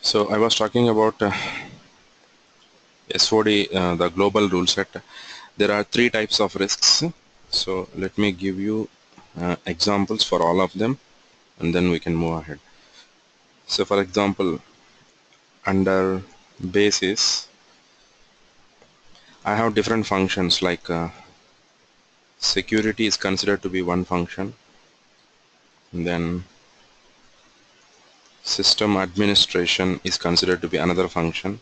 So I was talking about SOD, the global rule set. There are three types of risks. So let me give you examples for all of them, and then we can move ahead. So for example, under basis, I have different functions like security is considered to be one function, and then system administration is considered to be another function.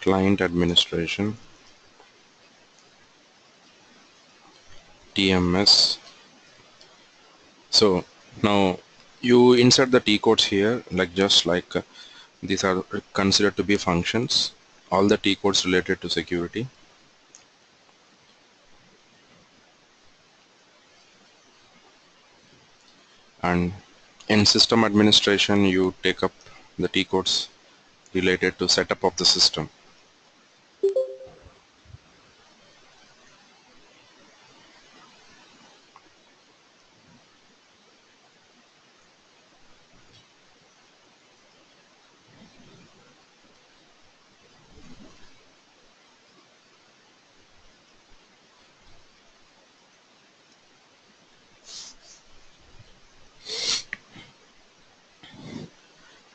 Client administration, TMS. So now you insert the T codes here, like just like these are considered to be functions, all the T codes related to security. And in system administration, you take up the T codes related to setup of the system.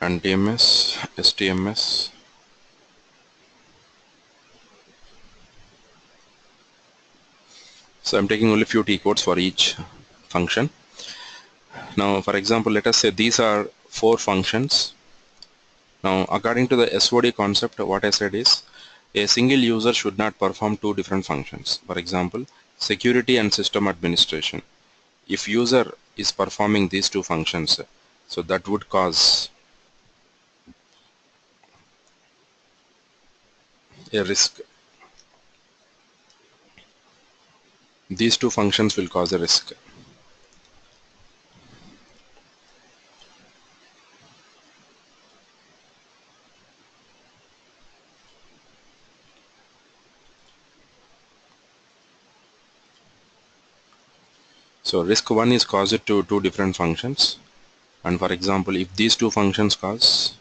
And TMS, STMS. So I'm taking only few T codes for each function. Now, for example, let us say these are 4 functions. Now, according to the SOD concept, what I said is a single user should not perform 2 different functions. For example, security and system administration. If user is performing these 2 functions, so that would cause a risk. These 2 functions will cause a risk. So risk 1 is caused to 2 different functions, and for example, if these 2 functions cause,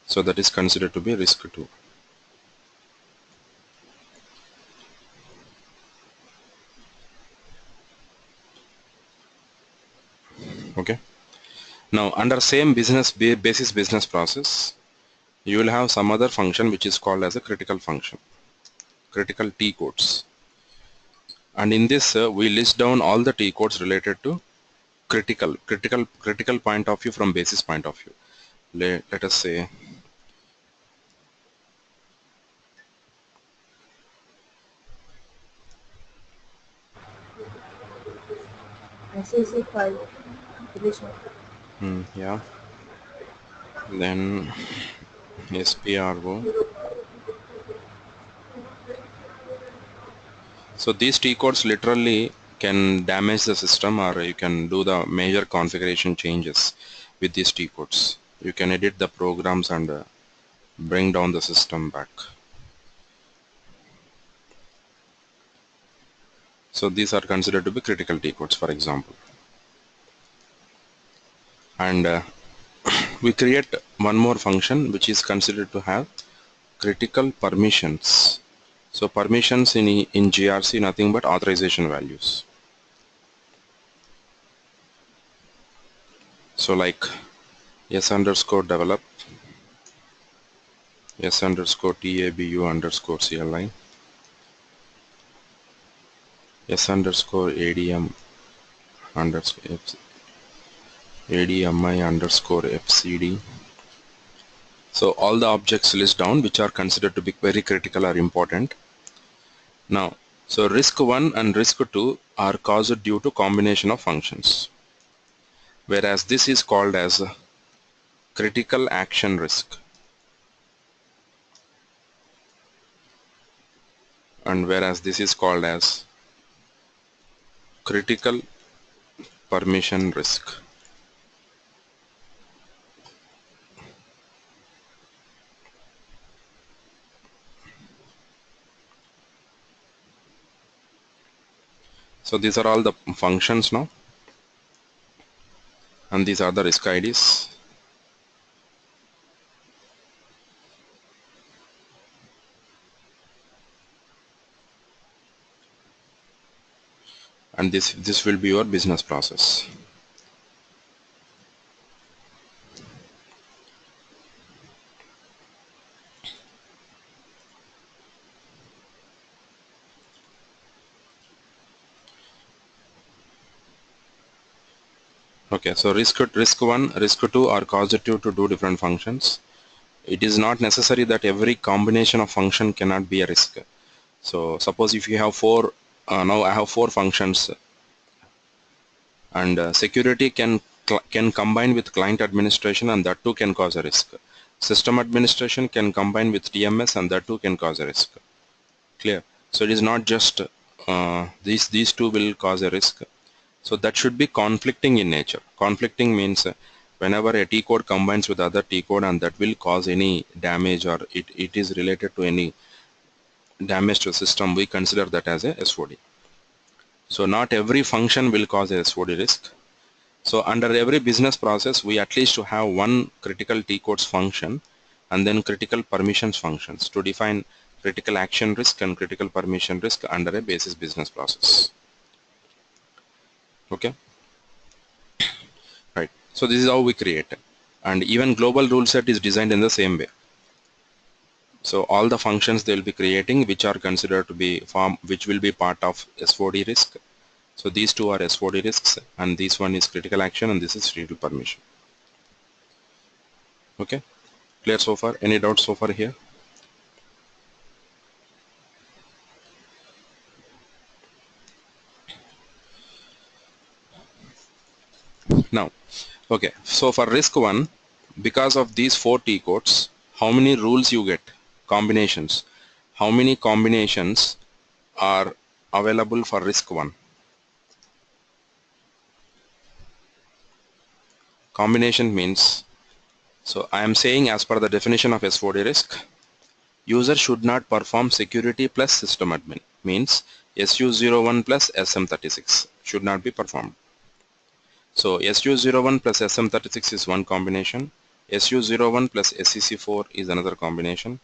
so that is considered to be risk 2. Okay. Now under same basis business process, you will have some other function which is called as a critical function, critical T codes. And in this we list down all the T codes related to critical point of view from basis point of view. Let us say SAC file relation. yeah, then SPRO. So these T codes literally can damage the system, or you can do the major configuration changes with these T codes. You can edit the programs and bring down the system back. So these are considered to be critical T codes, for example. And we create one more function which is considered to have critical permissions. So permissions in GRC nothing but authorization values. So like s underscore develop, s underscore tabu underscore CLI, s underscore adm underscore admi underscore fcd. So all the objects list down which are considered to be very critical or important. Now, so risk 1 and risk 2 are caused due to combination of functions, whereas this is called as critical action risk, and whereas this is called as critical permission risk. So these are all the functions now, and these are the risk IDs. And this will be your business process. Okay, so risk 1, risk 2 are causative to do different functions. It is not necessary that every combination of function cannot be a risk. So suppose if you have four, now I have four functions, and security can combine with client administration, and that too can cause a risk. System administration can combine with TMS, and that too can cause a risk. Clear? So it is not just these two will cause a risk. So that should be conflicting in nature. Conflicting means whenever a T code combines with other T code and that will cause any damage, or it is related to any damage to the system, we consider that as a SOD. So not every function will cause a SOD risk. So under every business process, we at least have one critical T codes function and then critical permissions functions to define critical action risk and critical permission risk under a basis business process. Okay. Right. So this is how we create. And even global rule set is designed in the same way. So all the functions they will be creating which are considered to be which will be part of SOD risk. So these two are SOD risks, and this one is critical action, and this is critical permission. Okay. Clear so far? Any doubts so far here? Now, okay. So for risk 1, because of these 4 T codes, how many rules you get? Combinations. How many combinations are available for risk 1? Combination means, so I am saying as per the definition of SOD risk, user should not perform security plus system admin, means SU01 plus SM36 should not be performed. So SU01 plus SM36 is one combination, SU01 plus SCC4 is another combination,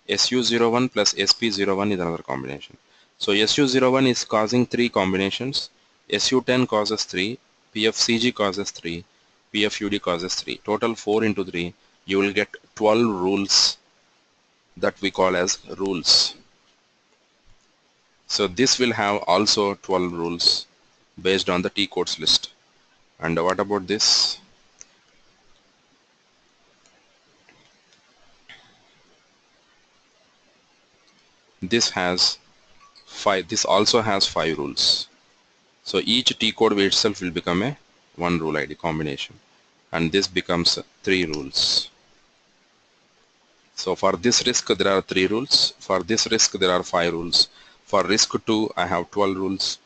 SU01 plus SP01 is another combination. So SU01 is causing 3 combinations, SU10 causes 3, PFCG causes 3, PFUD causes 3. Total 4 into 3, you will get 12 rules that we call as rules. So this will have also 12 rules based on the T codes list. And what about this? This has 5. This also has 5 rules. So each T code itself will become a 1 rule ID combination, and this becomes 3 rules. So for this risk there are 3 rules. For this risk there are 5 rules. For risk 2 I have 12 rules.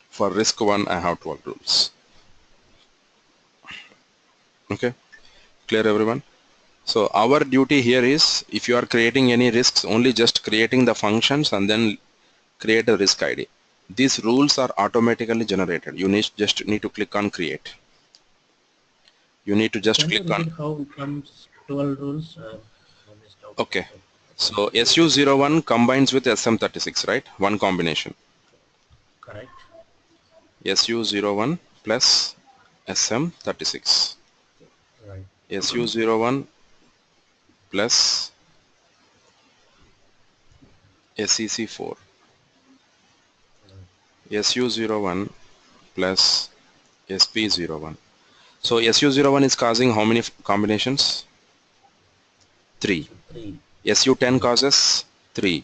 For risk 1 I have 12 rules. Okay, clear everyone? So our duty here is, if you are creating any risks, only just creating the functions and then create a risk ID. These rules are automatically generated. You just need to click on create. You need to just Can you click on. repeat how it comes 12 rules? I missed out. Okay. So SU01 combines with SM36, right? One combination. Correct. SU01 plus SM36. Right. SU01 plus SEC4. SU01 plus SP01. So SU01 is causing how many combinations? 3. So 3. SU10 causes 3.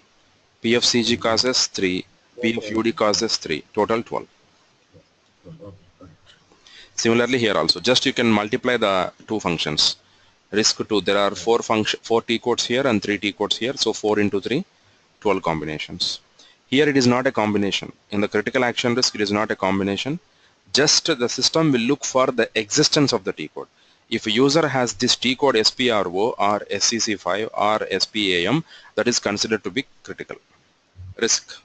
PFCG causes 3. PFUD causes 3. Total 12. Okay, got it. Similarly here also, just you can multiply the two functions. Risk 2, there are 4 T codes here and 3 T codes here. So 4 into 3, 12 combinations. Here it is not a combination. In the critical action risk, it is not a combination. Just the system will look for the existence of the T code. If a user has this T code SPRO or SCC5 or SPAM, that is considered to be critical risk.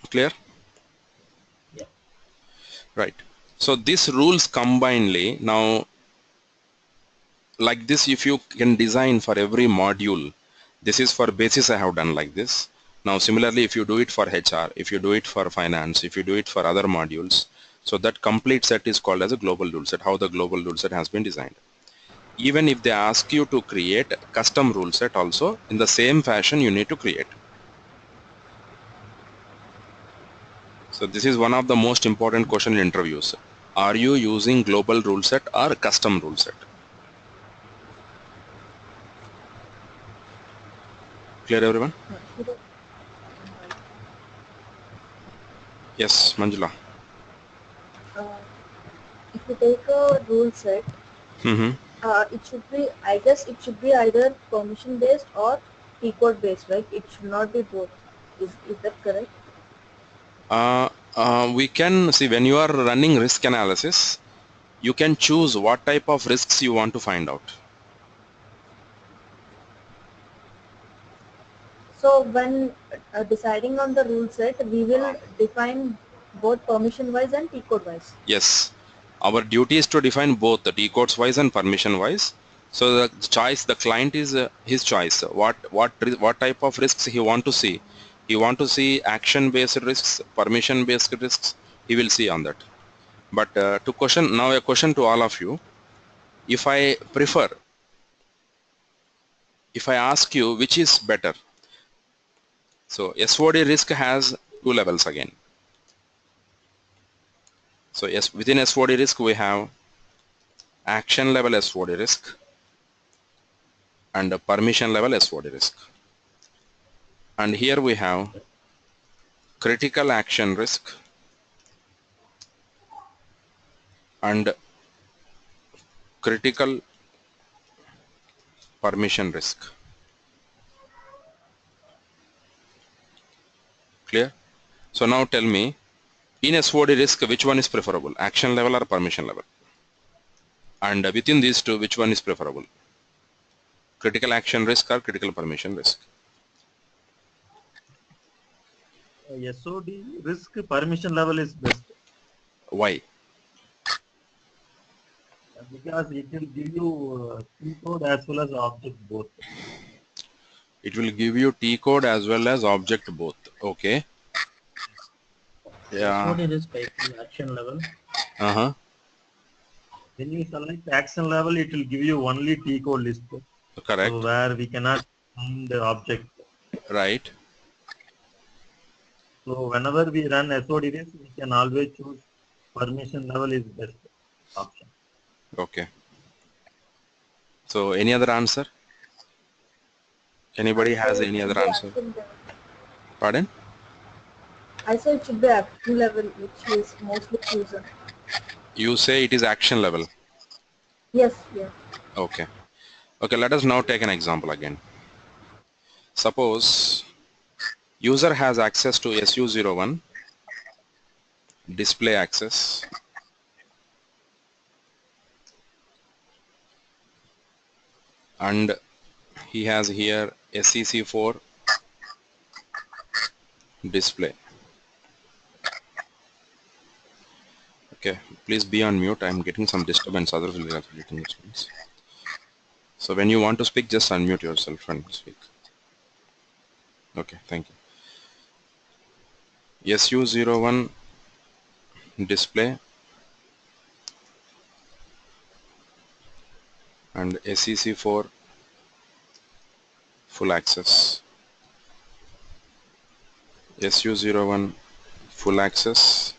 Clear? Yeah. Right. So these rules combinedly, now like this, if you can design for every module, this is for basis I have done like this. Now similarly, if you do it for HR, if you do it for finance, if you do it for other modules, so that complete set is called as a global rule set, how the global rule set has been designed. Even if they ask you to create custom rule set also, in the same fashion you need to create. So this is one of the most important question in interviews. Are you using global rule set or custom rule set? Clear everyone? Should Yes, Manjula. uh, if you take a rule set, Mm-hmm. it should be, I guess it should be either permission based or T code based, right? It should not be both. Is that correct? We can see when you are running risk analysis, you can choose what type of risks you want to find out. So when deciding on the rule set, we will define both permission wise and T code wise. Yes, our duty is to define both the T codes wise and permission wise. So the choice, the client is his choice. What type of risks he want to see? He want to see action based risks, permission based risks. He will see on that. But to question now, a question to all of you: if I prefer, if I ask you which is better, so SOD risk has two levels again. So yes, within SOD risk we have action level SOD risk and permission level SOD risk. And here we have critical action risk and critical permission risk. Clear? So now tell me, in SOD risk, which one is preferable? Action level or permission level? And within these two, which one is preferable? Critical action risk or critical permission risk? SOD risk permission level is best Why? because it will give you T code as well as object both. It will give you T code as well as object both. Okay. Yeah. SOD risk I feel action level. Uh-huh. When you select action level, it will give you only T code list. So Correct. where we cannot find the object. Right. So whenever we run SOD risk, we can always choose permission level is best option. Okay. So any other answer? I Anybody has say it any should other be answer? action level. Pardon? I say it should be action level, which is mostly chosen. You say it is action level. Yes, yes. Okay. Okay, let us now take an example again. Suppose user has access to SU01 display access and he has here SEC4 display. Okay, please be on mute. I'm getting some disturbance. Others will be getting disturbance. So when you want to speak, just unmute yourself and speak. Okay, thank you. SU01 display and SEC4 full access. SU01 full access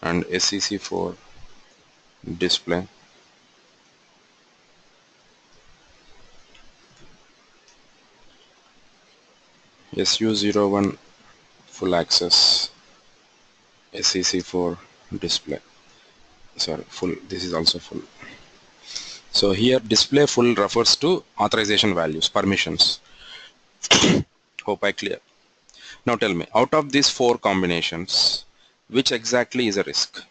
and SEC4 display. SU01 full access SEC4 display. Sorry, full. This is also full. So here display full refers to authorization values, permissions. Hope I clear. Now tell me, out of these four combinations, which exactly is a risk?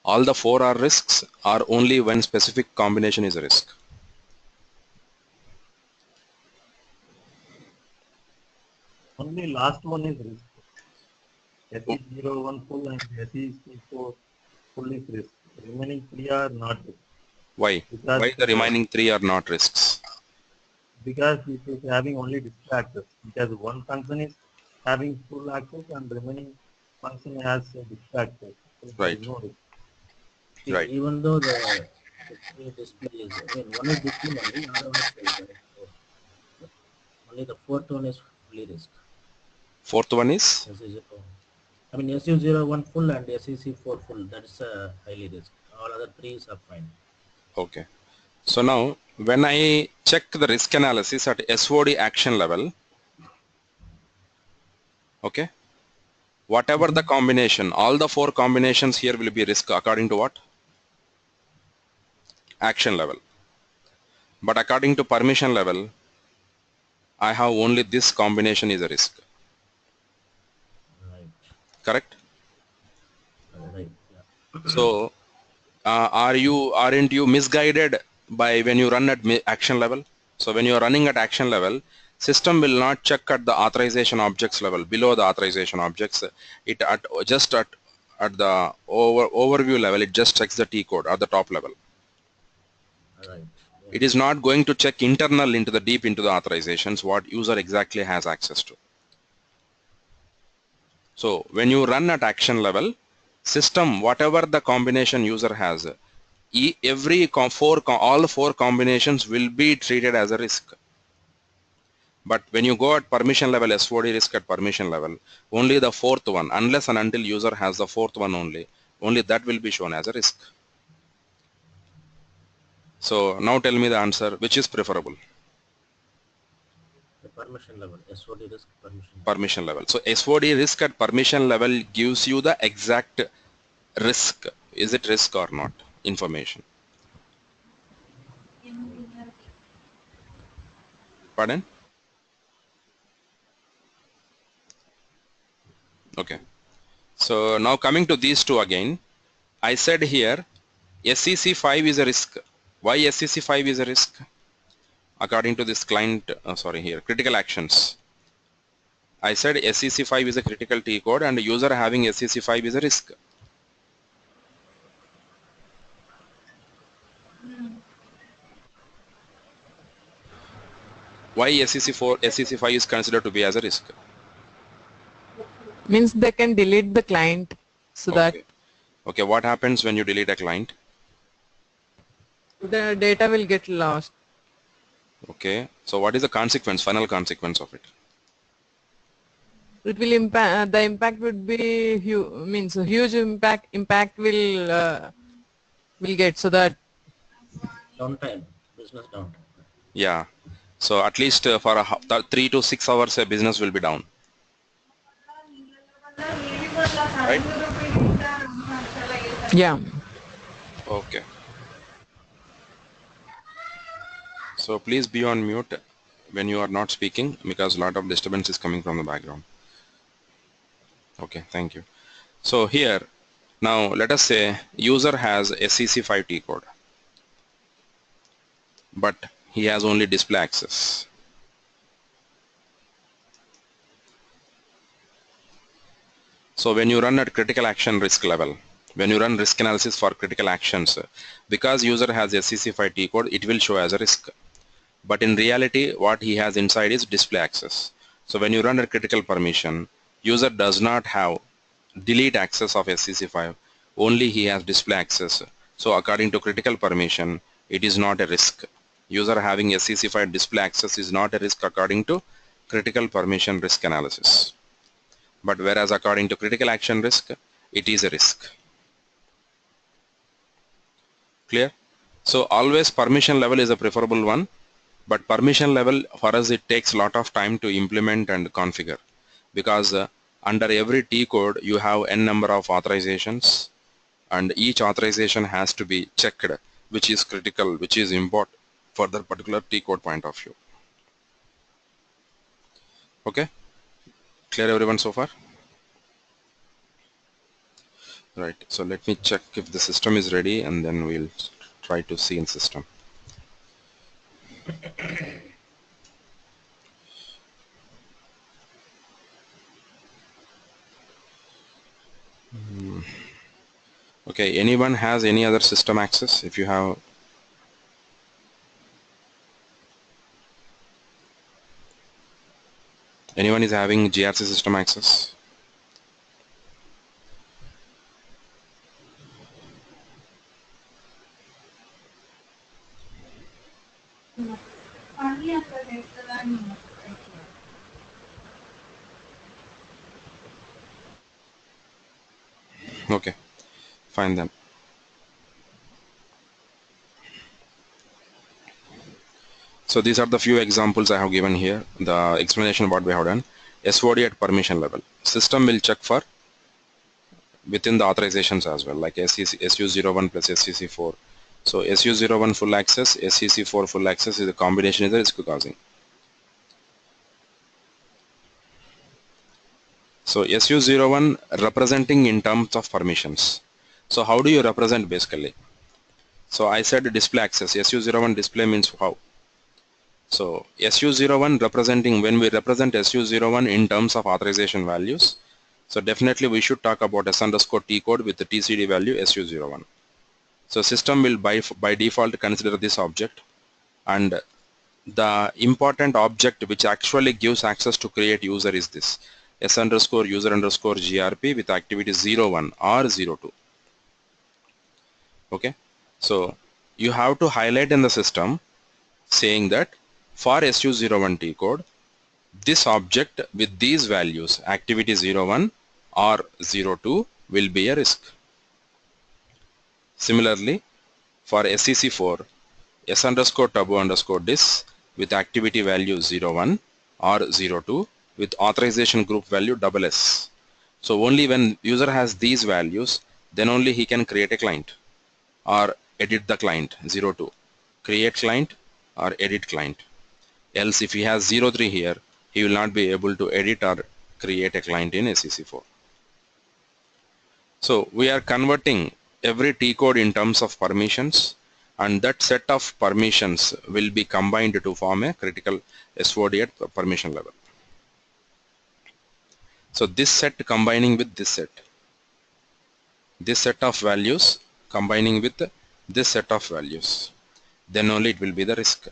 All the four are risks or only one specific combination is a risk? Only last one is risk. SE01 full and SE4 full is risk. Remaining three are not risk. Why? Because Why the remaining three are not risks? because it is having only display access. Because one function is having full access and remaining function has display access. So there Right. is no risk. See, Right. even though the three display is, I mean, one is display only, another one is full, right? So only the fourth one is fully risk. Fourth one is? SU0. I mean, SU01 full and SEC4 full, that is highly risk. All other threes are fine. Okay. So now when I check the risk analysis at SOD action level, okay, whatever the combination, all the four combinations here will be risk according to what? Action level. But according to permission level, I have only this combination is a risk. Right. Correct? Right. Yeah. So aren't you misguided by when you run at action level? So when you are running at action level, system will not check at the authorization objects level, below the authorization objects. It at the overview level, it just checks the T code at the top level. Right. Yeah. It is not going to check internal into the deep into the authorizations what user exactly has access to. So when you run at action level, system whatever the combination user has, all four combinations will be treated as a risk. But when you go at permission level, SOD risk at permission level, only the fourth one, unless and until user has the fourth one only that will be shown as a risk. So now tell me the answer, which is preferable? The permission level, SOD risk permission. Permission level. So SOD risk at permission level gives you the exact risk. Is it risk or not? Information. Pardon? Okay. So now coming to these two again, I said here SEC5 is a risk. Why SEC5 is a risk? According to this client, here, critical actions. I said SEC5 is a critical T code and user having SEC5 is a risk. Why SEC5 is considered to be as a risk? Means they can delete the client so that Okay. Okay, what happens when you delete a client? the data will get lost. Okay, so what is the consequence, final consequence of it? It will impact, the impact would be means a huge impact will get, so that Downtime, business downtime. Yeah, so at least for 3 to 6 hours a business will be down. Right? yeah. Okay. So please be on mute when you are not speaking because a lot of disturbance is coming from the background. Okay, thank you. So here, now let us say user has a SEC5 T code, but he has only display access. So when you run at critical action risk level, when you run risk analysis for critical actions, because user has SEC5 T code, it will show as a risk. But in reality, what he has inside is display access. So when you run a critical permission, user does not have delete access of SEC5, only he has display access. So according to critical permission, it is not a risk. User having SEC5 display access is not a risk according to critical permission risk analysis. But whereas according to critical action risk, it is a risk. Clear? So always permission level is a preferable one, but permission level for us it takes a lot of time to implement and configure, because under every T code you have n number of authorizations and each authorization has to be checked, which is critical, which is important for that particular T code point of view. Okay, clear everyone so far? Right, so let me check if the system is ready and then we'll try to see in system. Okay, anyone has any other system access? If you have, anyone is having GRC system access? Only on the digital and Okay, fine then. So these are the few examples I have given here. The explanation what we have done. SOD at permission level. System will check for within the authorizations as well, like SU01 plus SCC4. So SU01 full access, SCC4 full access is a combination is the risk causing. So SU01 representing in terms of permissions. So how do you represent basically? So I said display access. SU01 display means how? So SU01 representing, when we represent SU01 in terms of authorization values, so definitely we should talk about S underscore T code with the TCD value SU01. So system will by default consider this object, and the important object which actually gives access to create user is this S underscore user underscore GRP with activity 01 or 02. Okay, so you have to highlight in the system saying that for SU01 T code, this object with these values activity 01 or 02 will be a risk. Similarly, for SCC4, S underscore turbo underscore dis with activity value 01 or 02 with authorization group value SS. So only when user has these values, then only he can create a client or edit the client 02. Create client or edit client. Else if he has 03 here, he will not be able to edit or create a client in SCC4. So we are converting every T code in terms of permissions, and that set of permissions will be combined to form a critical SOD at permission level. So this set combining with this set of values combining with this set of values, then only it will be the risk.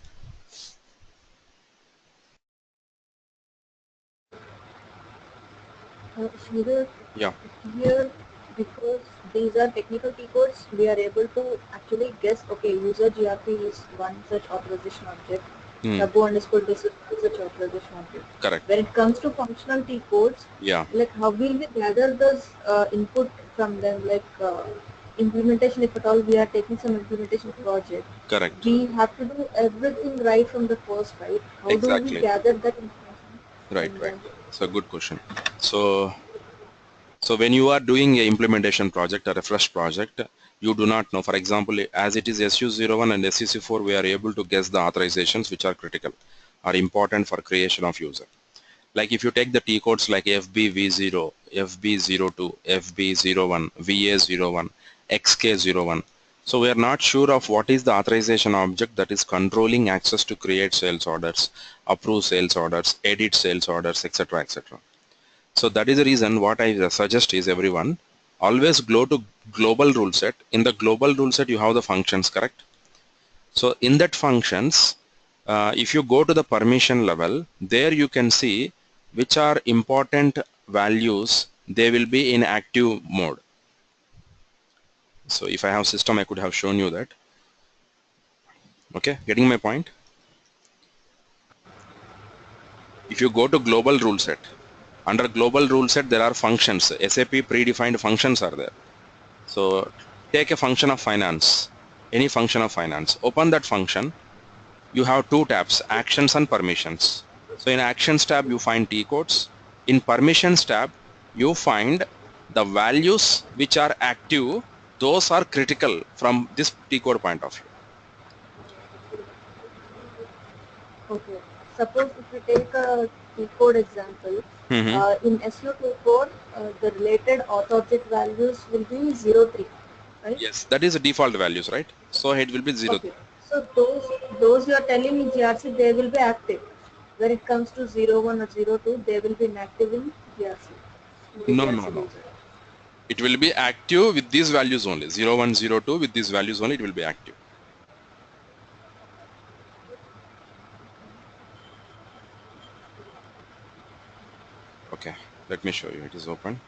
Sridhar, Yeah, here, because these are technical T codes, we are able to actually guess, okay, user GRP is one such authorization object, turbo underscore this is one such authorization object. correct. When it comes to functional T codes, Yeah, like how will we gather this input from them, like implementation, if at all we are taking some implementation project, correct. we have to do everything right from the first, right? How do we Exactly. gather that information Right, from right. them? So good question. So when you are doing a implementation project or a fresh project, you do not know. For example, as it is SU01 and SCC4, we are able to guess the authorizations which are critical, are important for creation of user. Like if you take the T codes like FBV0, FB02, FB01, VA01, XK01. So we are not sure of what is the authorization object that is controlling access to create sales orders, approve sales orders, edit sales orders, etc., etc. So that is the reason what I suggest is everyone always go to global rule set. In the global rule set you have the functions, correct? So in that functions, if you go to the permission level, there you can see which are important values, they will be in active mode. So if I have system, I could have shown you that. Okay, getting my point? If you go to global rule set, under global rule set there are functions, SAP predefined functions are there. So take a function of finance, any function of finance, open that function. You have two tabs, actions and permissions. So in actions tab you find T codes. In permissions tab you find the values which are active, those are critical from this T code point of view. Okay. Suppose if we take a T code example, in SU24, the related auth object values will be 03, right? Yes, that is the default values, right? So it will be 0. Okay. So those you are telling in GRC, they will be active. When it comes to 01 or 02, they will be inactive in GRC, in the No, GRC no, no. user. It will be active with these values only. 0, 1, 0, 2 with these values only it will be active. Okay, let me show you. It is open.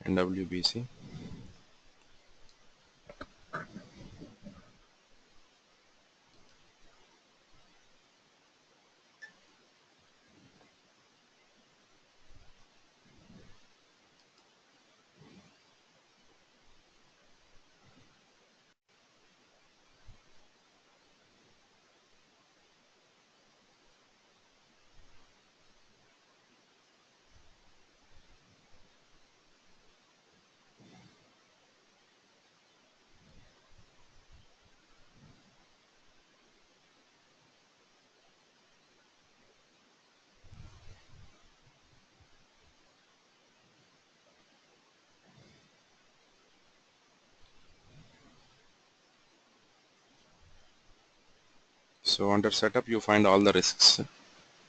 NWBC. So under setup you find all the risks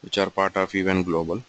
which are part of event global.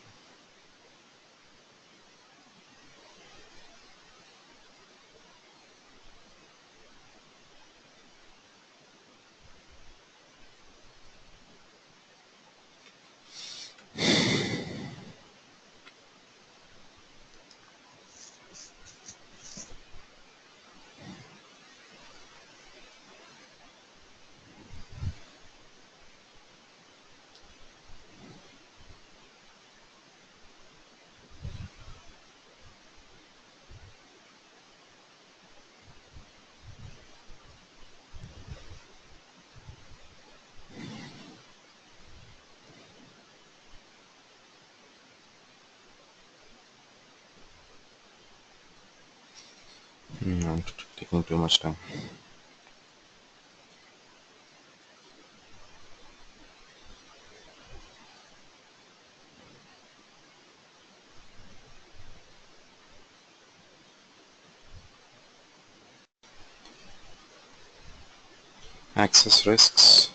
I'm taking too much time. Access risks.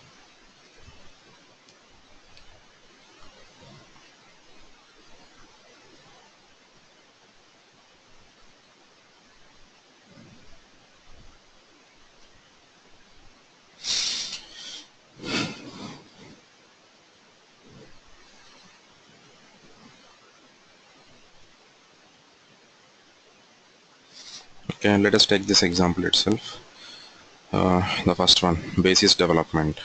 Okay, let us take this example itself. The first one, basis development.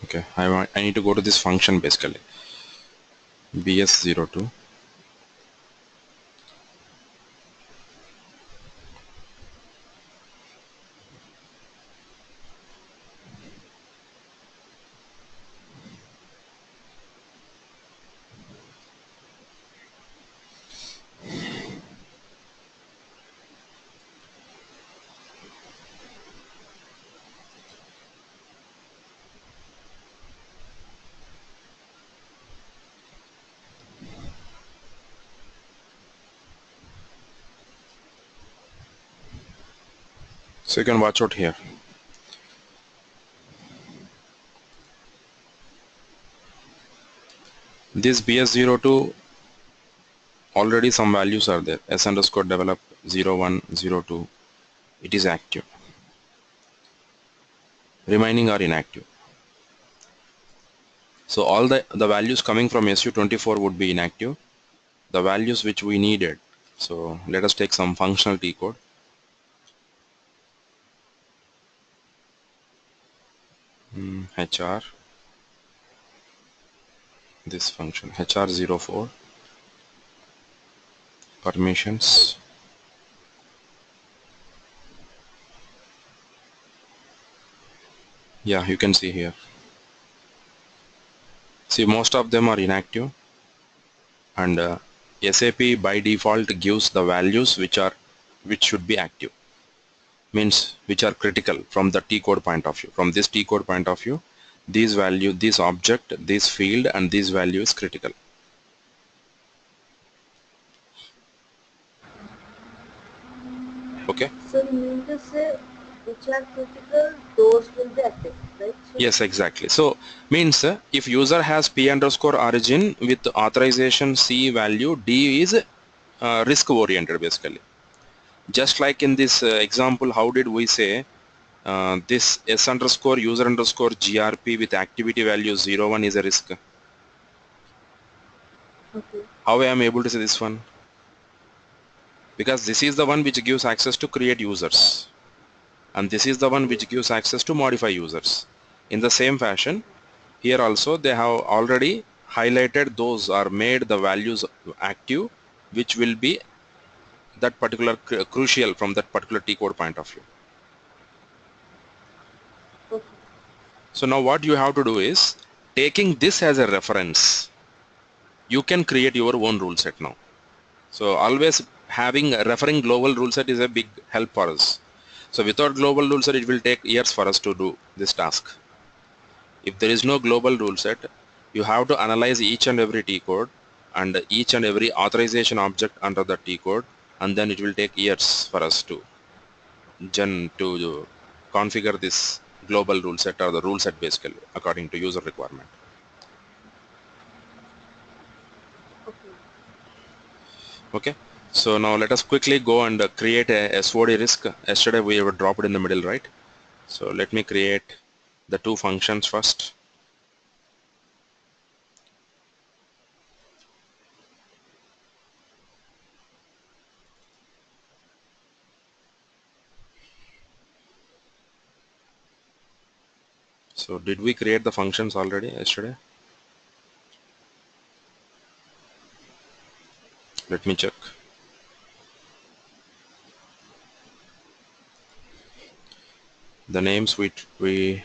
Okay, I need to go to this function basically. BS02. So you can watch out here. This BS02 already some values are there. S underscore develop 01, 02. It is active. Remaining are inactive. So all the values coming from SU24 would be inactive. The values which we needed. So let us take some functional T code. HR, this function HR04 permissions. Yeah, you can see here. See, most of them are inactive, and SAP by default gives the values which should be active, means which are critical from the T code point of view. From this T code point of view, these value, this object, this field, and this value is critical. Okay. So you mean to say which are critical, those will be active, right? So Yes, exactly. So means if user has P underscore origin with authorization C value, D is risk oriented basically. Just like in this example, how did we say this S underscore user underscore GRP with activity value 01 is a risk? okay. How I am able to say this one? Because this is the one which gives access to create users, and this is the one which gives access to modify users. In the same fashion, here also they have already highlighted those are made the values active, which will be that particular crucial from that particular T code point of view. Okay. So now what you have to do is, taking this as a reference, you can create your own rule set now. So always having referring global rule set is a big help for us. So without global rule set, it will take years for us to do this task. If there is no global rule set, you have to analyze each and every T code and each and every authorization object under the T code, and then it will take years for us to configure this global rule set or the rule set basically according to user requirement. Okay. Okay. So now let us quickly go and create a SOD risk. Yesterday we have dropped in the middle, right? So let me create the two functions first. So did we create the functions already yesterday? Let me check. The names we